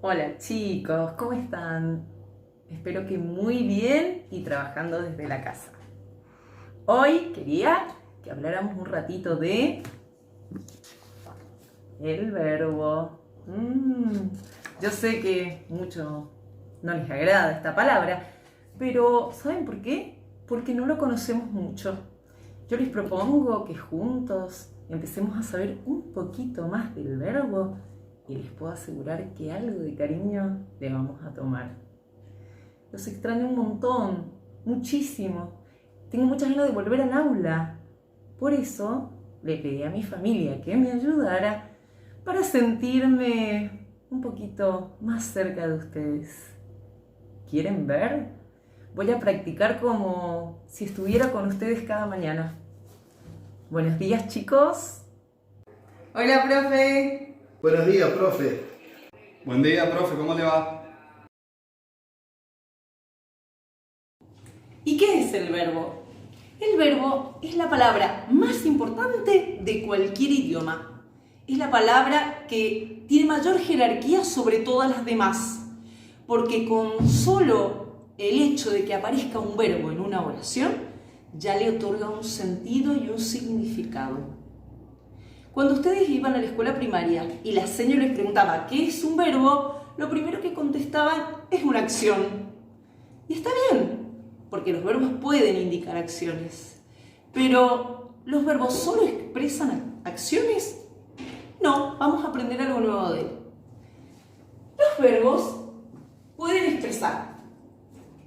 Hola chicos, ¿cómo están? Espero que muy bien y trabajando desde la casa. Hoy quería que habláramos un ratito de el verbo. Yo sé que mucho no les agrada esta palabra, pero ¿saben por qué? Porque no lo conocemos mucho. Yo les propongo que juntos empecemos a saber un poquito más del verbo y les puedo asegurar que algo de cariño le vamos a tomar. Los extraño un montón, muchísimo. Tengo muchas ganas de volver al aula. Por eso le pedí a mi familia que me ayudara para sentirme un poquito más cerca de ustedes. ¿Quieren ver? Voy a practicar como si estuviera con ustedes cada mañana. Buenos días, chicos. Hola, profe. Buenos días, profe. Buen día, profe, ¿cómo le va? ¿Y qué es el verbo? El verbo es la palabra más importante de cualquier idioma. Es la palabra que tiene mayor jerarquía sobre todas las demás, porque con solo el hecho de que aparezca un verbo en una oración, ya le otorga un sentido y un significado. Cuando ustedes iban a la escuela primaria y la señora les preguntaba ¿qué es un verbo?, lo primero que contestaban es una acción. Y está bien, porque los verbos pueden indicar acciones. Pero, ¿los verbos solo expresan acciones? No, vamos a aprender algo nuevo de él. Los verbos pueden expresar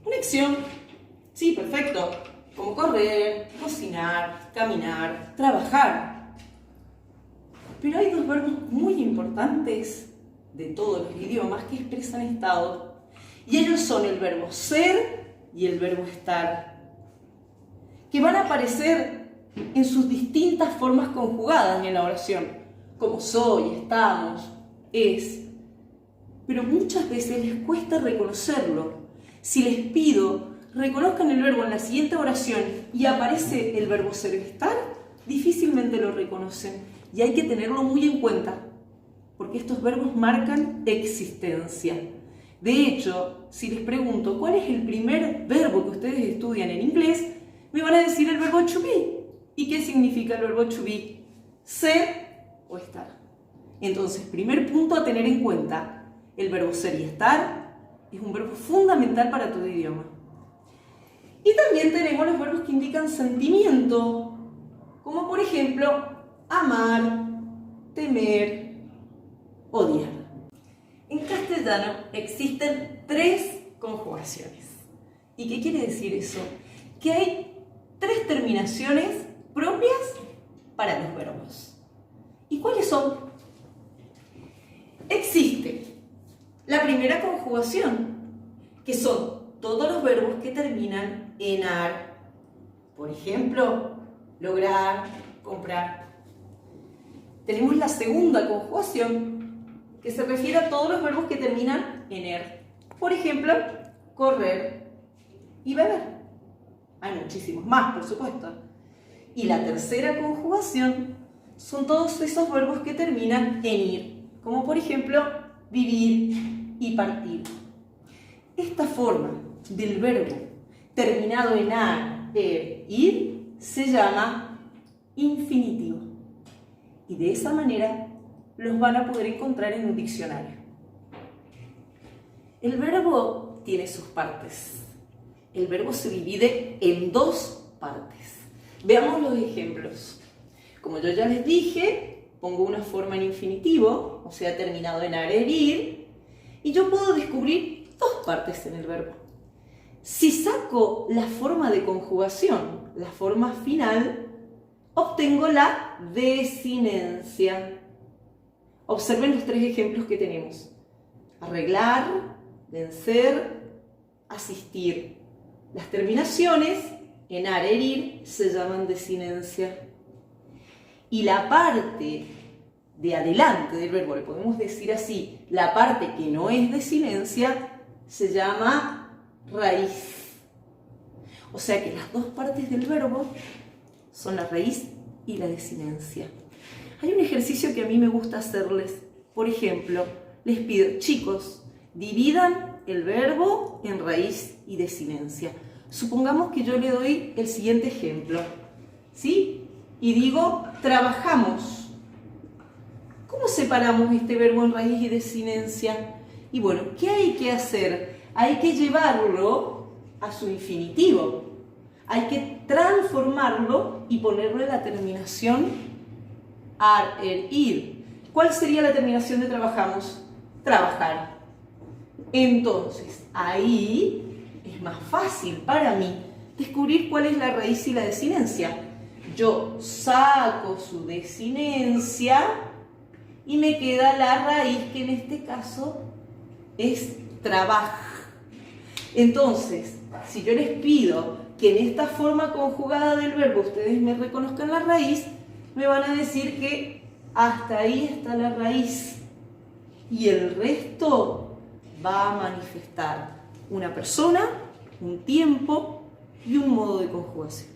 una acción, sí, perfecto, como correr, cocinar, caminar, trabajar. Pero hay dos verbos muy importantes de todos los idiomas que expresan estado, y ellos son el verbo ser y el verbo estar, que van a aparecer en sus distintas formas conjugadas en la oración, como soy, estamos, es. Pero muchas veces les cuesta reconocerlo. Si les pido, reconozcan el verbo en la siguiente oración y aparece el verbo ser y estar, difícilmente lo reconocen. Y hay que tenerlo muy en cuenta, porque estos verbos marcan existencia. De hecho, si les pregunto cuál es el primer verbo que ustedes estudian en inglés, me van a decir el verbo to be. ¿Y qué significa el verbo to be? Ser o estar. Entonces, primer punto a tener en cuenta, el verbo ser y estar es un verbo fundamental para todo idioma. Y también tenemos los verbos que indican sentimiento, como por ejemplo, amar, temer, odiar. En castellano existen 3 conjugaciones. ¿Y qué quiere decir eso? Que hay 3 terminaciones propias para los verbos. ¿Y cuáles son? Existe la primera conjugación, que son todos los verbos que terminan en ar. Por ejemplo, lograr, comprar. Tenemos la segunda conjugación, que se refiere a todos los verbos que terminan en er. Por ejemplo, correr y beber. Hay muchísimos más, por supuesto. Y la tercera conjugación son todos esos verbos que terminan en ir, como por ejemplo, vivir y partir. Esta forma del verbo terminado en ar, er, ir, se llama infinitivo. Y de esa manera los van a poder encontrar en un diccionario. El verbo tiene sus partes. El verbo se divide en 2 partes. Veamos los ejemplos. Como yo ya les dije, pongo una forma en infinitivo, o sea, terminado en ar, er, ir, y yo puedo descubrir 2 partes en el verbo. Si saco la forma de conjugación, la forma final, obtengo la desinencia. Observen los 3 ejemplos que tenemos. Arreglar, vencer, asistir. Las terminaciones en ar, er, ir se llaman desinencia. Y la parte de adelante del verbo, le podemos decir así, la parte que no es desinencia, se llama raíz. O sea que las 2 partes del verbo son la raíz y la desinencia. Hay un ejercicio que a mí me gusta hacerles. Por ejemplo, les pido, chicos, Dividan el verbo en raíz y desinencia. Supongamos que yo le doy el siguiente ejemplo, ¿sí? Y digo, trabajamos. ¿Cómo separamos este verbo en raíz y desinencia? Y bueno, ¿qué hay que hacer? Hay que llevarlo a su infinitivo. Hay que transformarlo y ponerle la terminación ar, er, ir. ¿Cuál sería la terminación de trabajamos? Trabajar. Entonces, ahí es más fácil para mí descubrir cuál es la raíz y la desinencia. Yo saco su desinencia y me queda la raíz, que en este caso es trabaja. Entonces, si yo les pido que en esta forma conjugada del verbo ustedes me reconozcan la raíz, me van a decir que hasta ahí está la raíz y el resto va a manifestar una persona, un tiempo y un modo de conjugación.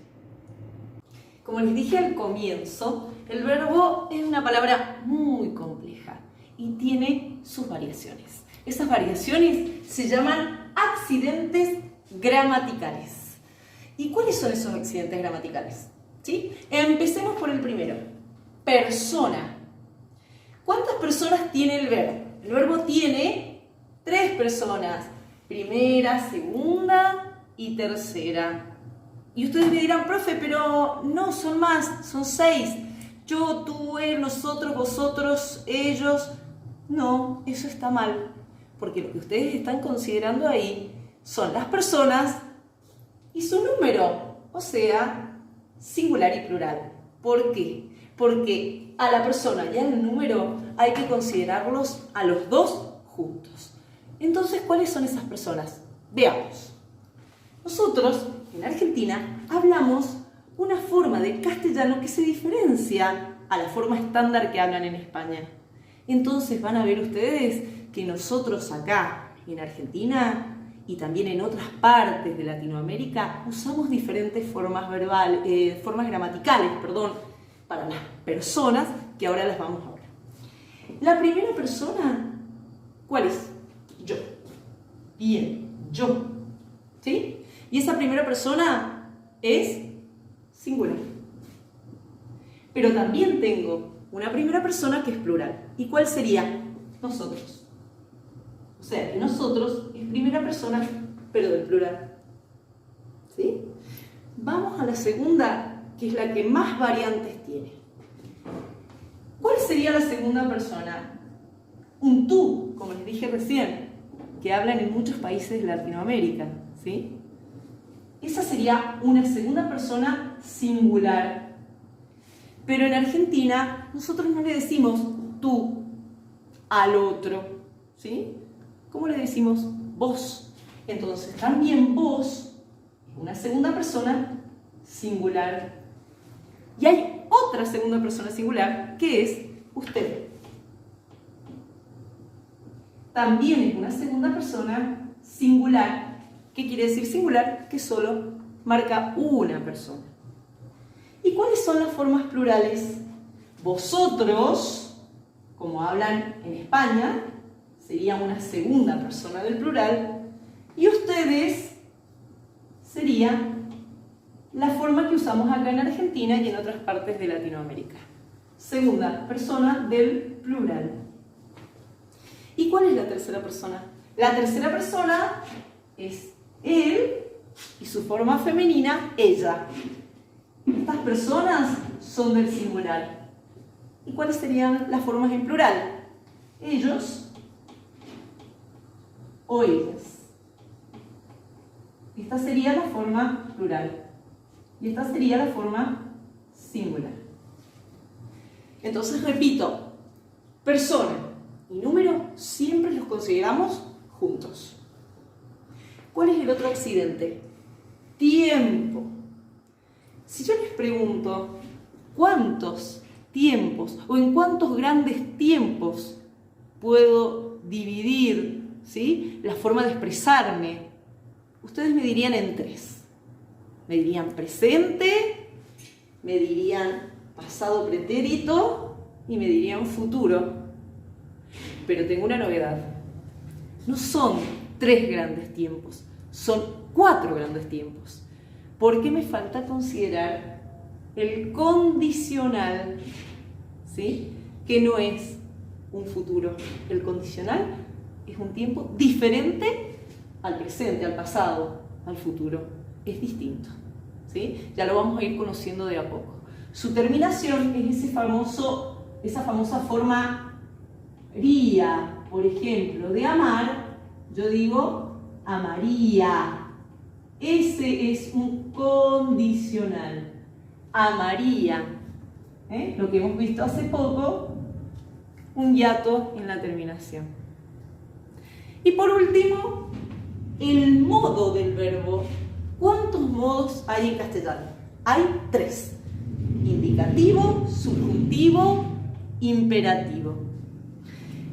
Como les dije al comienzo, el verbo es una palabra muy compleja y tiene sus variaciones. Esas variaciones se llaman accidentes gramaticales. ¿Y cuáles son esos accidentes gramaticales? ¿Sí? Empecemos por el primero. Persona. ¿Cuántas personas tiene el verbo? El verbo tiene 3 personas. Primera, segunda y tercera. Y ustedes me dirán, profe, pero no, son más, son 6. Yo, tú, él, nosotros, vosotros, ellos. No, eso está mal. Porque lo que ustedes están considerando ahí son las personas y su número, o sea, singular y plural. ¿Por qué? Porque a la persona y al número hay que considerarlos a los dos juntos. Entonces, ¿cuáles son esas personas? Veamos. Nosotros, en Argentina, hablamos una forma de castellano que se diferencia a la forma estándar que hablan en España. Entonces van a ver ustedes que nosotros acá, en Argentina, y también en otras partes de Latinoamérica, usamos diferentes formas gramaticales, para las personas, que ahora las vamos a ver. La primera persona, ¿cuál es? Yo. Bien, yo. ¿Sí? Y esa primera persona es singular. Pero también tengo una primera persona que es plural. ¿Y cuál sería? Nosotros. O sea, que nosotros es primera persona, pero del plural. ¿Sí? Vamos a la segunda, que es la que más variantes tiene. ¿Cuál sería la segunda persona? Un tú, como les dije recién, que hablan en muchos países de Latinoamérica. ¿Sí? Esa sería una segunda persona singular. Pero en Argentina, nosotros no le decimos tú al otro. ¿Sí? ¿Cómo le decimos? Vos. Entonces, también vos, una segunda persona singular. Y hay otra segunda persona singular, que es usted. También es una segunda persona singular. ¿Qué quiere decir singular? Que solo marca una persona. ¿Y cuáles son las formas plurales? Vosotros, como hablan en España, sería una segunda persona del plural, y ustedes sería la forma que usamos acá en Argentina y en otras partes de Latinoamérica. Segunda persona del plural. ¿Y cuál es la tercera persona? La tercera persona es él y su forma femenina, ella. Estas personas son del singular. ¿Y cuáles serían las formas en plural? Ellos o ellas. Esta sería la forma plural. Y esta sería la forma singular. Entonces repito, persona y número siempre los consideramos juntos. ¿Cuál es el otro accidente? Tiempo. Si yo les pregunto cuántos tiempos o en cuántos grandes tiempos puedo dividir, ¿sí?, la forma de expresarme, ustedes me dirían en 3. Me dirían presente, me dirían pasado pretérito y me dirían futuro. Pero tengo una novedad. no son 3 grandes tiempos, son 4 grandes tiempos. Porque me falta considerar el condicional, ¿sí? Que no es un futuro. El condicional es un tiempo diferente al presente, al pasado, al futuro. Es distinto, ¿sí? Ya lo vamos a ir conociendo de a poco. Su terminación es esa famosa forma ría. Por ejemplo, de amar, yo digo amaría. Ese es un condicional. Amaría. Lo que hemos visto hace poco, un hiato en la terminación. Y por último, el modo del verbo. ¿Cuántos modos hay en castellano? Hay 3. Indicativo, subjuntivo, imperativo.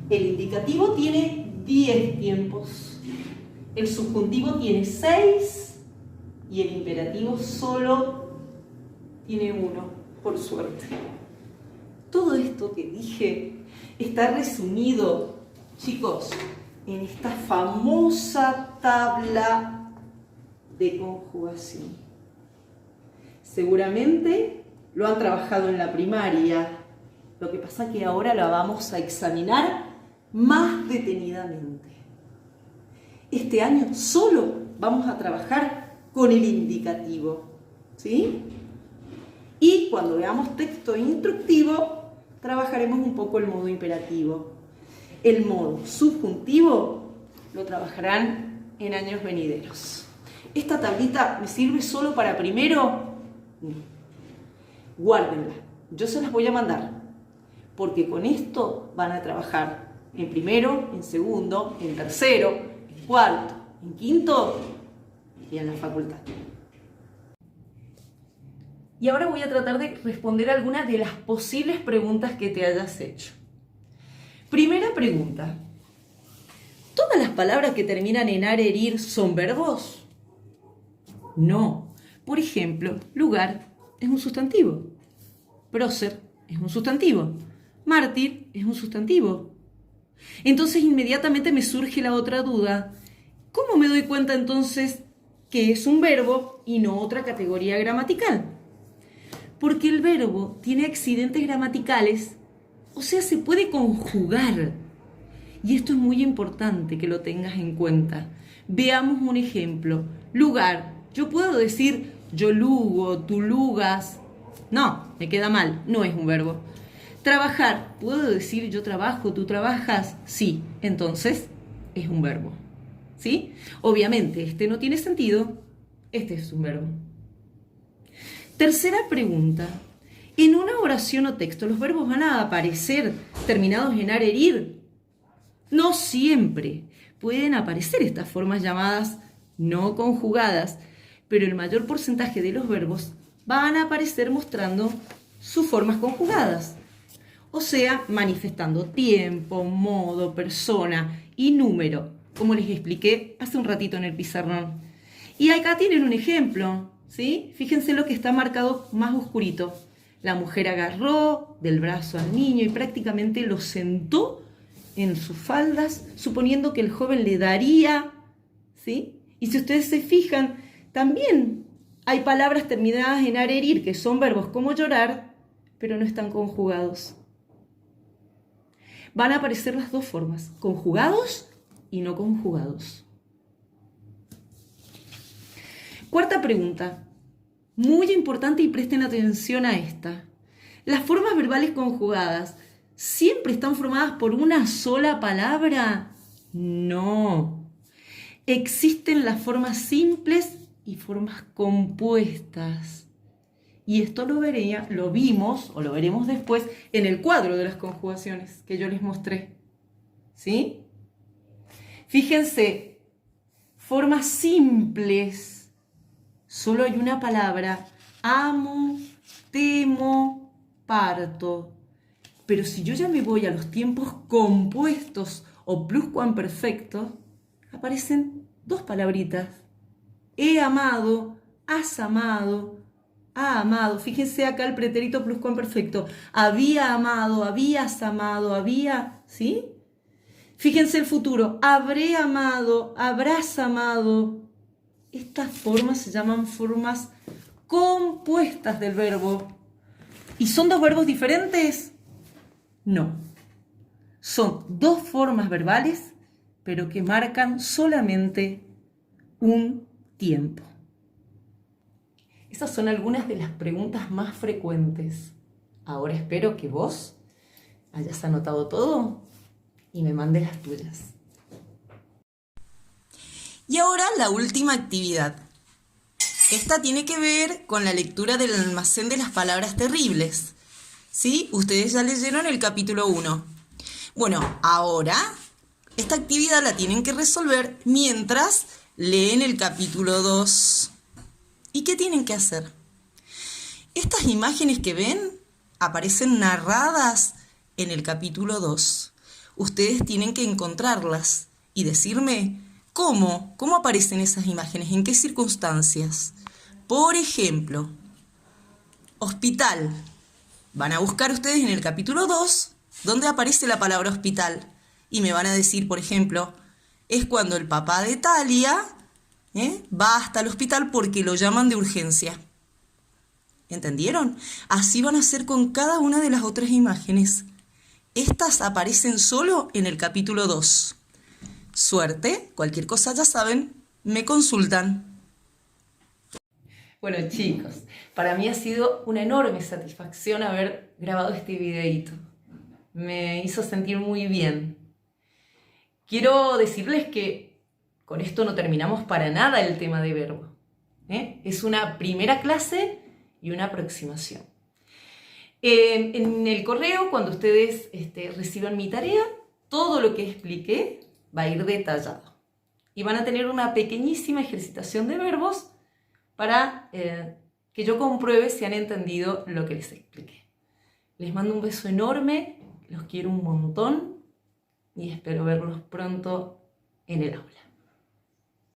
El indicativo tiene 10 tiempos. El subjuntivo tiene 6 y el imperativo solo tiene 1, por suerte. Todo esto que dije está resumido, chicos, en esta famosa tabla de conjugación. Seguramente lo han trabajado en la primaria, lo que pasa es que ahora la vamos a examinar más detenidamente. Este año solo vamos a trabajar con el indicativo, ¿sí? Y cuando veamos texto instructivo, trabajaremos un poco el modo imperativo. El modo subjuntivo lo trabajarán en años venideros. ¿Esta tablita me sirve solo para primero? No. Guárdenla. Yo se las voy a mandar, porque con esto van a trabajar en primero, en segundo, en tercero, en cuarto, en quinto y en la facultad. Y ahora voy a tratar de responder algunas de las posibles preguntas que te hayas hecho. Primera pregunta. ¿Todas las palabras que terminan en ar, herir son verbos? No. Por ejemplo, lugar es un sustantivo. Prócer es un sustantivo. Mártir es un sustantivo. Entonces inmediatamente me surge la otra duda. ¿Cómo me doy cuenta entonces que es un verbo y no otra categoría gramatical? Porque el verbo tiene accidentes gramaticales, o sea, se puede conjugar. Y esto es muy importante que lo tengas en cuenta. Veamos un ejemplo. Lugar. Yo puedo decir yo lugo, tú lugas. No, me queda mal, no es un verbo. Trabajar. ¿Puedo decir yo trabajo, tú trabajas? Sí, entonces es un verbo. ¿Sí? Obviamente, este no tiene sentido, este es un verbo. Tercera pregunta. En una oración o texto, ¿los verbos van a aparecer terminados en ar, herir? No siempre. Pueden aparecer estas formas llamadas no conjugadas, pero el mayor porcentaje de los verbos van a aparecer mostrando sus formas conjugadas. O sea, manifestando tiempo, modo, persona y número, como les expliqué hace un ratito en el pizarrón. Y acá tienen un ejemplo, ¿sí? Fíjense lo que está marcado más oscurito. La mujer agarró del brazo al niño y prácticamente lo sentó en sus faldas, suponiendo que el joven le daría, ¿sí? Y si ustedes se fijan, también hay palabras terminadas en ar, herir, que son verbos como llorar, pero no están conjugados. Van a aparecer las dos formas, conjugados y no conjugados. Cuarta pregunta, muy importante y presten atención a esta. ¿Las formas verbales conjugadas siempre están formadas por una sola palabra? No. Existen las formas simples y formas compuestas. Y esto lo vimos o lo veremos después en el cuadro de las conjugaciones que yo les mostré. ¿Sí? Fíjense, formas simples. Solo hay una palabra. Amo, temo, parto. Pero si yo ya me voy a los tiempos compuestos o pluscuamperfectos, aparecen dos palabritas. He amado, has amado, ha amado. Fíjense acá el pretérito pluscuamperfecto. Había amado, habías amado, había, ¿sí? Fíjense el futuro. Habré amado, habrás amado. Estas formas se llaman formas compuestas del verbo. ¿Y son dos verbos diferentes? No. Son dos formas verbales, pero que marcan solamente un tiempo. Esas son algunas de las preguntas más frecuentes. Ahora espero que vos hayas anotado todo y me mandes las tuyas. Y ahora la última actividad. Esta tiene que ver con la lectura del almacén de las palabras terribles. ¿Sí? Ustedes ya leyeron el capítulo 1. Bueno, ahora esta actividad la tienen que resolver mientras leen el capítulo 2. ¿Y qué tienen que hacer? Estas imágenes que ven aparecen narradas en el capítulo 2. Ustedes tienen que encontrarlas y decirme cómo aparecen esas imágenes, en qué circunstancias. Por ejemplo, hospital. Van a buscar ustedes en el capítulo 2 dónde aparece la palabra hospital. Y me van a decir, por ejemplo, es cuando el papá de Talia va hasta el hospital porque lo llaman de urgencia. ¿Entendieron? Así van a hacer con cada una de las otras imágenes. Estas aparecen solo en el capítulo 2. Suerte, cualquier cosa ya saben, me consultan. Bueno chicos, para mí ha sido una enorme satisfacción haber grabado este videíto. Me hizo sentir muy bien. Quiero decirles que con esto no terminamos para nada el tema de verbo. Es una primera clase y una aproximación. En el correo, cuando ustedes reciban mi tarea, todo lo que expliqué va a ir detallado. Y van a tener una pequeñísima ejercitación de verbos para que yo compruebe si han entendido lo que les expliqué. Les mando un beso enorme, los quiero un montón y espero verlos pronto en el aula.